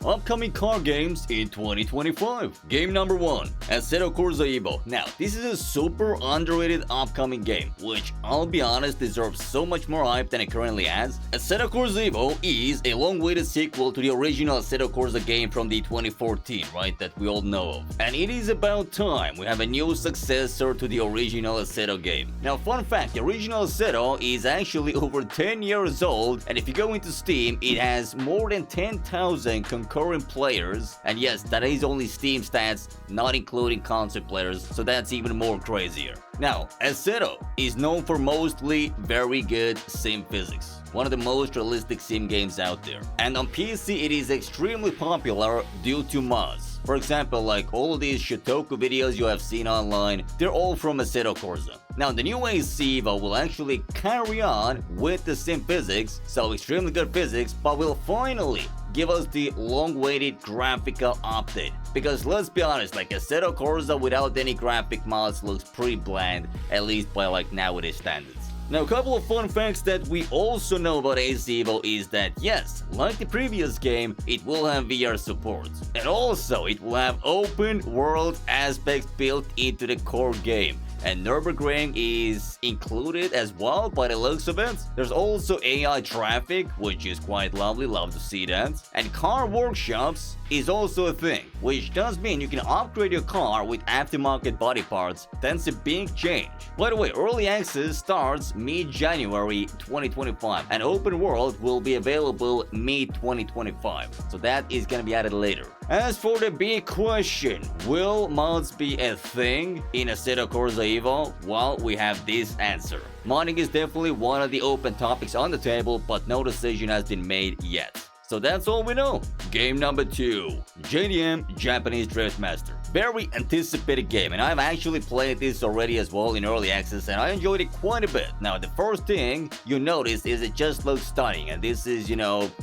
upcoming car games in 2025. Game number 1, Assetto Corsa Evo. Now, this is a super underrated upcoming game, which I'll be honest deserves so much more hype than it currently has. Assetto Corsa Evo is a long-awaited sequel to the original Assetto Corsa game from the 2014, right, that we all know of. And it is about time we have a new successor to the original Assetto game. Now, fun fact, the original Assetto is actually over 10 years old, and if you go into Steam, it has more than 10,000 concurrent players, and yes, that is only Steam stats, not including console players, so that's even more crazier. Now, Assetto is known for mostly very good sim physics, one of the most realistic sim games out there, and on PC it is extremely popular due to mods. For example, like all of these Shotoku videos you have seen online, they're all from Assetto Corsa. Now, the new AC Evo will actually carry on with the sim physics, so extremely good physics, but will finally give us the long-awaited graphical update. Because let's be honest, like Assetto Corsa without any graphic mods looks pretty bland, at least by like nowadays standards. Now, a couple of fun facts that we also know about AC Evo is that yes, like the previous game, it will have VR support. And also, it will have open world aspects built into the core game. And Nürburgring is included as well by the looks of it. There's also AI traffic, which is quite lovely, love to see that. And car workshops is also a thing, which does mean you can upgrade your car with aftermarket body parts. That's a big change. By the way, early access starts mid-January 2025 and open world will be available mid-2025. So that is gonna be added later. As for the big question, will mods be a thing in Assetto Corsa Evo? Well, we have this answer. Modding is definitely one of the open topics on the table, but no decision has been made yet. So that's all we know. Game number 2, JDM Japanese Drift Master. Very anticipated game, and I've actually played this already as well in early access, and I enjoyed it quite a bit. Now, the first thing you notice is it just looks stunning, and this is,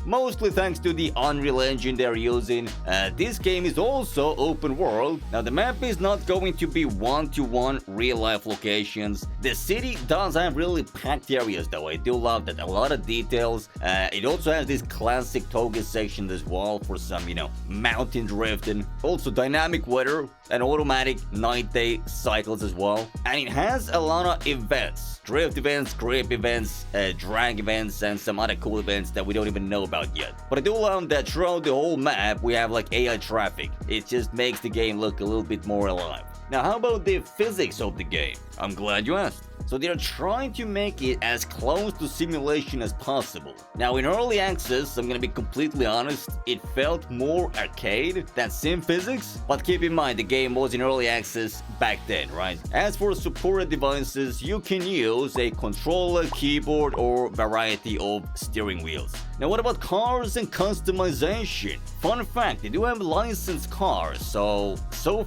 mostly thanks to the Unreal Engine they're using. This game is also open world. Now, the map is not going to be one-to-one real-life locations. The city does have really packed areas, though. I do love that. A lot of details. It also has this classic Toga section as well for some, mountain drifting. Also dynamic weather and automatic night-day cycles as well. And it has a lot of events. Drift events, grip events, drag events, and some other cool events that we don't even know about yet. But I do love that throughout the whole map we have like AI traffic. It just makes the game look a little bit more alive. Now, how about the physics of the game? I'm glad you asked. So they're trying to make it as close to simulation as possible. Now, in early access, I'm gonna be completely honest, it felt more arcade than sim physics, but keep in mind the game was in early access back then, right? As for supported devices, you can use a controller, keyboard, or variety of steering wheels. Now, what about cars and customization? Fun fact, they do have licensed cars, so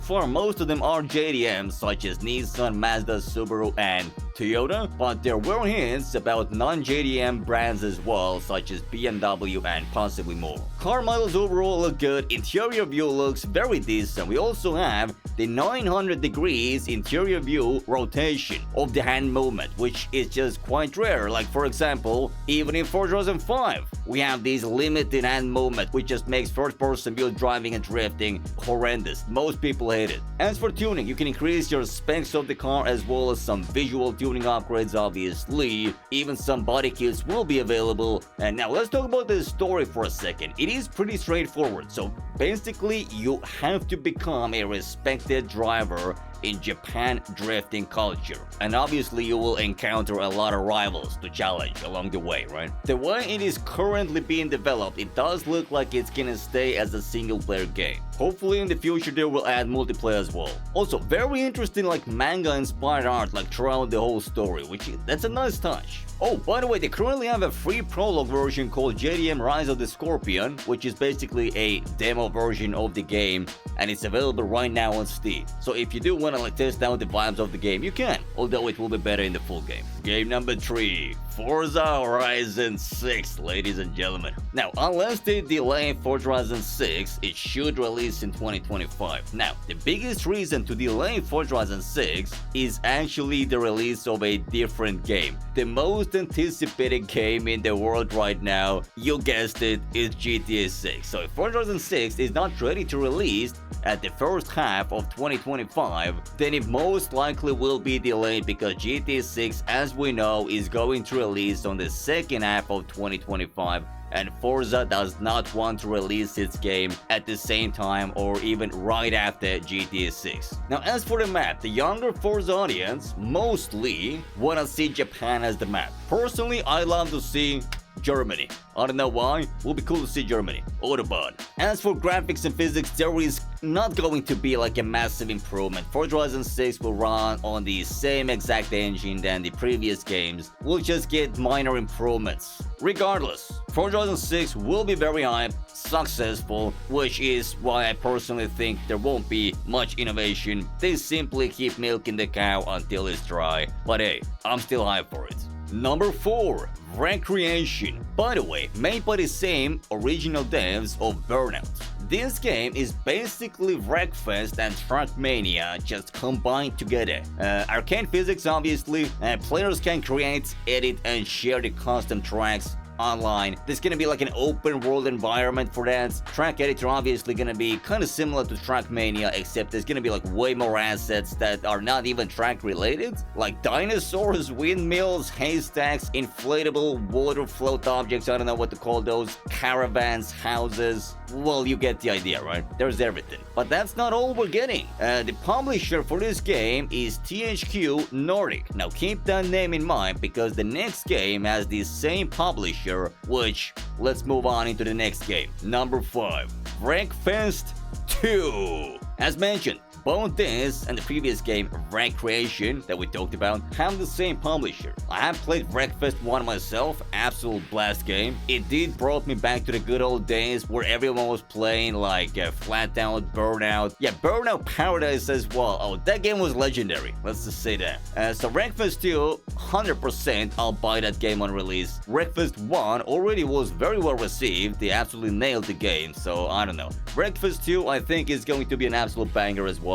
far most of them are JDMs such as Nissan, Mazda, Subaru, and Toyota, but there were hints about non-JDM brands as well, such as BMW and possibly more. Car models overall look good, interior view looks very decent. We also have the 900 degrees interior view rotation of the hand movement, which is just quite rare. Like for example, even in Forza Horizon 5, we have these limited hand movement, which just makes first-person view driving and drifting horrendous. Most people hate it. As for tuning, you can increase your specs of the car as well as some visual tuning upgrades, obviously. Even some body kits will be available. And now let's talk about the story for a second. It is pretty straightforward. So basically, you have to become a respected driver in Japan drifting culture. And obviously you will encounter a lot of rivals to challenge along the way, right? The way it is currently being developed, it does look like it's gonna stay as a single player game. Hopefully in the future they will add multiplayer as well. Also, very interesting like manga inspired art like throughout the whole story, that's a nice touch. Oh, by the way, they currently have a free prologue version called JDM Rise of the Scorpion, which is basically a demo demo version of the game, and it's available right now on Steam. So if you do want to like test out the vibes of the game, you can, although it will be better in the full game. Game number 3, Forza Horizon 6, ladies and gentlemen. Now, unless they delay Forza Horizon 6, it should release in 2025. Now, the biggest reason to delay Forza Horizon 6 is actually the release of a different game. The most anticipated game in the world right now, you guessed it, is GTA 6. So if Forza Horizon 6 is not ready to release at the first half of 2025, then it most likely will be delayed because GTA 6, as we know, is going to release on the second half of 2025, and Forza does not want to release its game at the same time or even right after GTA 6. Now, as for the map, the younger Forza audience mostly want to see Japan as the map. Personally, I love to see Germany. I don't know why, it will be cool to see Germany. Autobahn. As for graphics and physics, there is not going to be like a massive improvement. Forza Horizon 6 will run on the same exact engine than the previous games. We'll just get minor improvements. Regardless, Forza Horizon 6 will be very hyped, successful, which is why I personally think there won't be much innovation. They simply keep milking the cow until it's dry. But hey, I'm still hyped for it. Number 4, Wreckreation. By the way, made by the same original devs of Burnout. This game is basically Wreckfest and Trackmania just combined together. Arcane physics obviously, players can create, edit and share the custom tracks online. There's gonna be like an open world environment for that. Track editor obviously gonna be kind of similar to Trackmania, except there's gonna be like way more assets that are not even track related, like dinosaurs, windmills, haystacks, inflatable water float objects, I don't know what to call those, caravans, houses. Well, you get the idea, right? There's everything. But that's not all we're getting. The publisher for this game is THQ Nordic. Now keep that name in mind because the next game has the same publisher, which, let's move on into the next game. Number 5, Wreckfest 2. As mentioned, both this and the previous game, Wreckreation, that we talked about, have the same publisher. I have played Wreckfest 1 myself, absolute blast game. It did brought me back to the good old days where everyone was playing like flat out Burnout. Yeah, Burnout Paradise as well. Oh, that game was legendary, let's just say that. So Wreckfest 2, 100% I'll buy that game on release. Wreckfest 1 already was very well received, they absolutely nailed the game, so I don't know. Wreckfest 2 I think is going to be an absolute banger as well.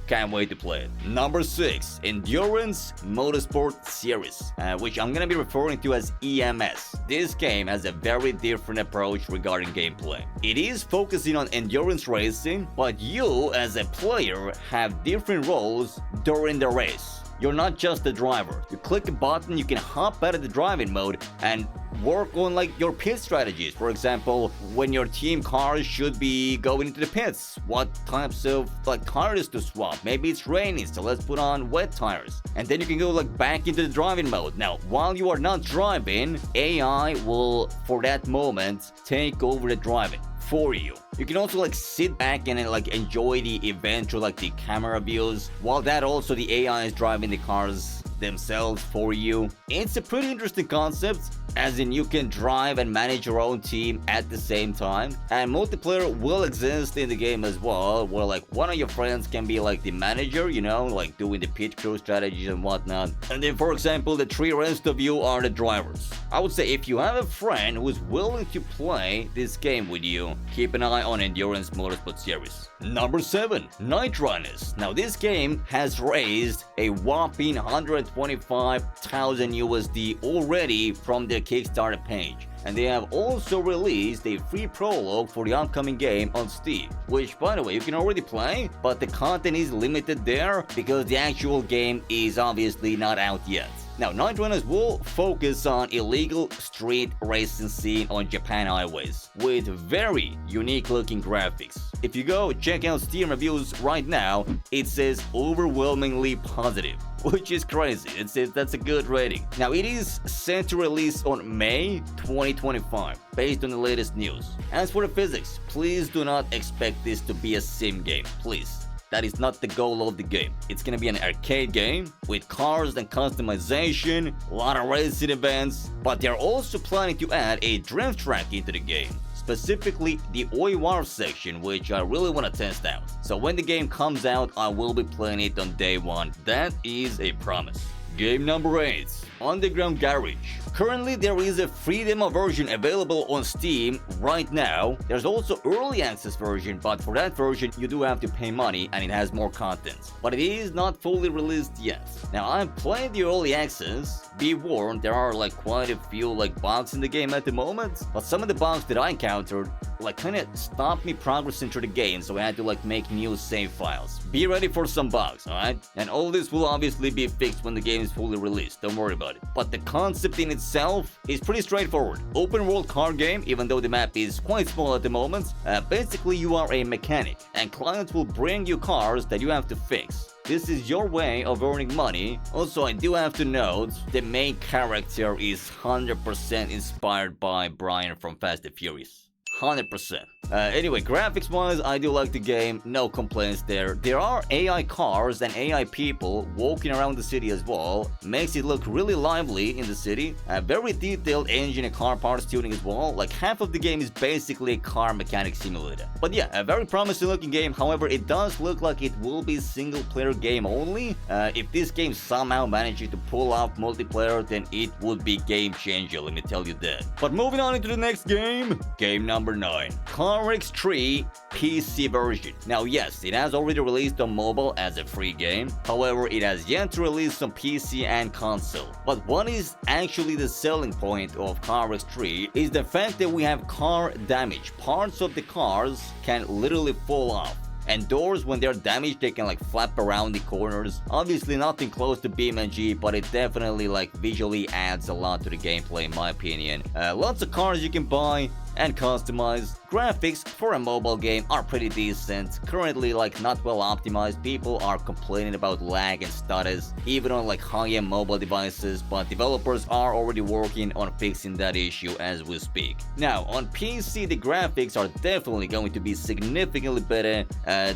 Can't wait to play it. Number 6, Endurance Motorsport Series, which I'm gonna be referring to as EMS. This game has a very different approach regarding gameplay. It is focusing on endurance racing, but you as a player have different roles during the race. You're not just the driver. You click a button, you can hop out of the driving mode and work on like your pit strategies. For example, when your team cars should be going into the pits, what types of like tires to swap. Maybe it's raining, so let's put on wet tires. And then you can go like back into the driving mode. Now, while you are not driving, AI will, for that moment, take over the driving for you. You can also like sit back and like enjoy the event through like the camera views, while that also the AI is driving the cars themselves for you. It's a pretty interesting concept, as in you can drive and manage your own team at the same time, and multiplayer will exist in the game as well, where like one of your friends can be like the manager, you know, like doing the pit crew strategies and whatnot, and then for example the 3 rest of you are the drivers. I would say if you have a friend who is willing to play this game with you, keep an eye on Endurance Motorsport Series. Number 7, Night Runners. Now this game has raised a whopping 125,000 USD already from their Kickstarter page, and they have also released a free prologue for the upcoming game on Steam, which by the way you can already play, but the content is limited there because the actual game is obviously not out yet. Now, Night Runners will focus on illegal street racing scene on Japan highways with very unique looking graphics. If you go check out Steam reviews right now, it says overwhelmingly positive, which is crazy. It says that's a good rating. Now, it is set to release on May 2025, based on the latest news. As for the physics, please do not expect this to be a sim game, please. That is not the goal of the game. It's gonna be an arcade game with cars and customization, a lot of racing events, but they're also planning to add a drift track into the game. specifically the OIWAR section, which I really want to test out. So when the game comes out, I will be playing it on day one. That is a promise. Game number 8. Underground Garage. Currently, there is a free demo version available on Steam right now. There's also early access version, but for that version, you do have to pay money and it has more content. But it is not fully released yet. Now, I'm playing the early access. Be warned, there are like quite a few like bugs in the game at the moment, but some of the bugs that I encountered like kind of stopped me progressing through the game, so I had to like make new save files. Be ready for some bugs, alright? And all this will obviously be fixed when the game is fully released, don't worry about it. But the concept in itself is pretty straightforward. Open world car game, even though the map is quite small at the moment. Basically you are a mechanic, and clients will bring you cars that you have to fix. This is your way of earning money. Also, I do have to note, the main character is 100% inspired by Brian from Fast and Furious. 100%. Anyway, graphics-wise, I do like the game, no complaints there. There are AI cars and AI people walking around the city as well. Makes it look really lively in the city. A very detailed engine and car parts tuning as well. Like half of the game is basically a car mechanic simulator. But yeah, a very promising looking game. However, it does look like it will be single player game only. If this game somehow manages to pull off multiplayer, then it would be game changer, let me tell you that. But moving on into the next game. Game number 9. CarX Street PC version. Now yes, it has already released on mobile as a free game. However, it has yet to release on PC and console. But what is actually the selling point of CarX Street is the fact that we have car damage. Parts of the cars can literally fall off. And doors, when they're damaged, they can like flap around the corners. Obviously nothing close to BeamNG, but it definitely like visually adds a lot to the gameplay in my opinion. Lots of cars you can buy and customize. Graphics for a mobile game are pretty decent. Currently like not well optimized. People are complaining about lag and stutters even on like high-end mobile devices, but developers are already working on fixing that issue as we speak. Now on PC, the graphics are definitely going to be significantly better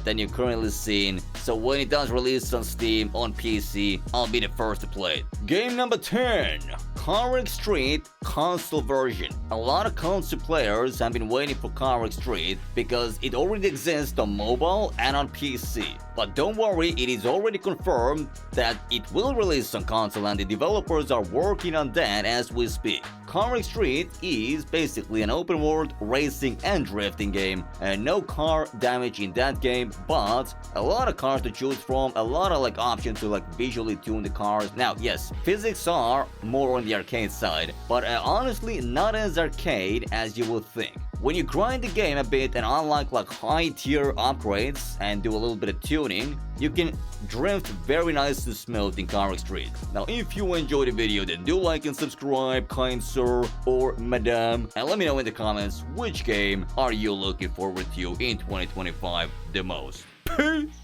than you're currently seeing, so when it does release on Steam on PC, I'll be the first to play it. Game number 10. CarX Street console version. A lot of console players have been waiting for CarX Street because it already exists on mobile and on PC. But don't worry, it is already confirmed that it will release on console and the developers are working on that as we speak. CarX Street is basically an open world racing and drifting game, and no car damage in that game, but a lot of cars to choose from, a lot of like options to like visually tune the cars. Now yes, physics are more on the arcade side, but honestly not as arcade as you would think. When you grind the game a bit and unlock like high tier upgrades and do a little bit of tuning, you can drift very nice and smooth in CarX Street. Now if you enjoyed the video, then do like and subscribe, kind sir or madam, and let me know in the comments which game are you looking forward to in 2025 the most. Peace!